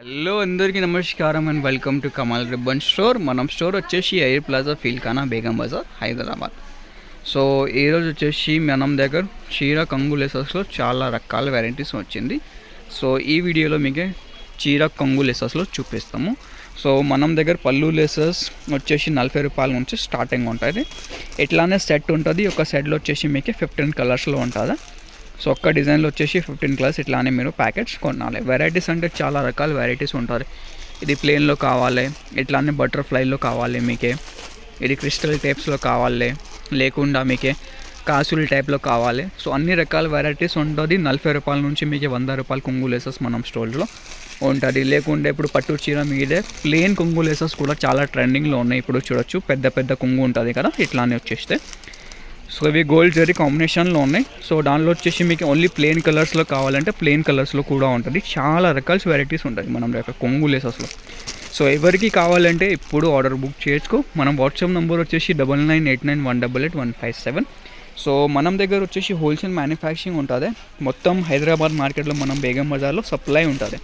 Hello అందరికీ నమస్కారం and welcome to Kamal ribbon store. మనం స్టోర్ వచ్చేసి air plaza Feelkhana Begum Bazaar Hyderabad. So ఈరోజు వచ్చేసి మనం దగ్గర చీర కొంగు లెసెస్లో చాలా రకాల వెరైటీస్ వచ్చింది. సో ఈ వీడియోలో మీకు చీర కొంగు లెసెస్లో చూపిస్తాము. సో మనం దగ్గర పళ్ళు లెసెస్ వచ్చేసి 40 రూపాయల నుంచి స్టార్టింగ్ ఉంటుంది. ఇట్లానే సెట్ ఉంటుంది. ఒక సెట్లో వచ్చేసి మీకు 15 కలర్స్లో ఉంటుంది. సో ఒక్క డిజైన్లో వచ్చేసి 15 కలర్స్ ఇట్లానే మీరు ప్యాకెట్స్ కొనాలి. వెరైటీస్ అంటే చాలా రకాల వెరైటీస్ ఉంటుంది. ఇది ప్లెయిన్లో కావాలి, ఇట్లానే బటర్ఫ్లైలో కావాలి, మీకే ఇది క్రిస్టల్ టైప్స్లో కావాలి, లేకుండా మీకే కాసుల టైప్లో కావాలి. సో అన్ని రకాల వెరైటీస్ ఉంటుంది. 40 రూపాయల నుంచి మీకు 100 రూపాయల కొంగు లేసెస్ మనం స్టోర్లో ఉంటుంది. లేకుంటే ఇప్పుడు పట్టు చీర మీదే ప్లెయిన్ కొంగు లేసెస్ కూడా చాలా ట్రెండింగ్లో ఉన్నాయి. ఇప్పుడు చూడొచ్చు, పెద్ద పెద్ద కొంగు ఉంటుంది కదా, ఇట్లానే వచ్చేస్తే. సో ఇవి గోల్డ్ జరీ కాంబినేషన్లో ఉన్నాయి. సో దానిలో వచ్చేసి మీకు ఓన్లీ ప్లెయిన్ కలర్స్లో కావాలంటే ప్లెయిన్ కలర్స్లో కూడా ఉంటుంది. చాలా రకాల వెరైటీస్ ఉంటుంది మనం దగ్గర కొంగు లేసెస్లో. సో ఎవరికి కావాలంటే ఇప్పుడు ఆర్డర్ బుక్ చేసుకో. మనం వాట్సాప్ నెంబర్ వచ్చేసి 9989188157. సో మనం దగ్గర వచ్చేసి హోల్సేల్ మ్యానుఫ్యాక్చరింగ్ ఉంటుంది. మొత్తం హైదరాబాద్ మార్కెట్లో మనం బేగం బజార్లో సప్లై ఉంటుంది.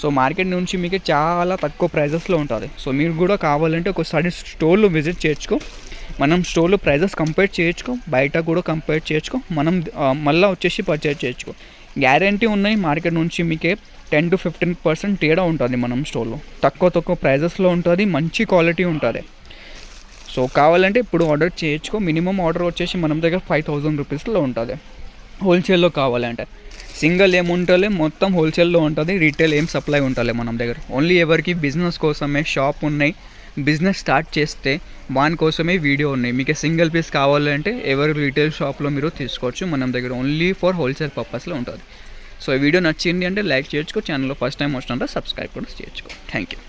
సో మార్కెట్ నుంచి మీకు చాలా తక్కువ ప్రైజెస్లో ఉంటుంది. సో మీరు కూడా కావాలంటే ఒకసారి స్టోర్లో విజిట్ చేసుకో. మనం స్టోర్లో ప్రైజెస్ కంపేర్ చేయొచ్చుకో, బయట కూడా కంపేర్ చేయొచ్చుకో, మనం మళ్ళీ వచ్చేసి పర్చేజ్ చేయొచ్చుకో. గ్యారంటీ ఉన్నాయి. మార్కెట్ నుంచి మీకే 10 to 15% తేడా ఉంటుంది. మనం స్టోర్లో తక్కువ ప్రైజెస్లో ఉంటుంది, మంచి క్వాలిటీ ఉంటుంది. సో కావాలంటే ఇప్పుడు ఆర్డర్ చేయొచ్చుకో. మినిమం ఆర్డర్ వచ్చేసి మనం దగ్గర 5000 రూపీస్లో ఉంటుంది. హోల్సేల్లో కావాలంటే సింగిల్ ఏముంటుంది, మొత్తం హోల్సేల్లో ఉంటుంది. రీటైల్ ఏం సప్లై ఉంటుంది మనం దగ్గర. ఓన్లీ ఎవరికి బిజినెస్ కోసమే షాప్ ఉన్నాయి, బిజినెస్ స్టార్ట్ చేస్తే వాని కోసమే వీడియో ఉన్నాయి. మీకు సింగిల్ పీస్ కావాలంటే ఎవరి రీటైల్ షాప్లో మీరు తీసుకోవచ్చు. మనం దగ్గర ఓన్లీ ఫర్ హోల్సేల్ పర్పస్లో ఉంటుంది. సో ఈ వీడియో నచ్చింది అంటే లైక్ చేయొచ్చుకో. ఛానల్లో ఫస్ట్ టైం వచ్చినంటే సబ్స్క్రైబ్ కూడా చేయొచ్చుకో. Thank you.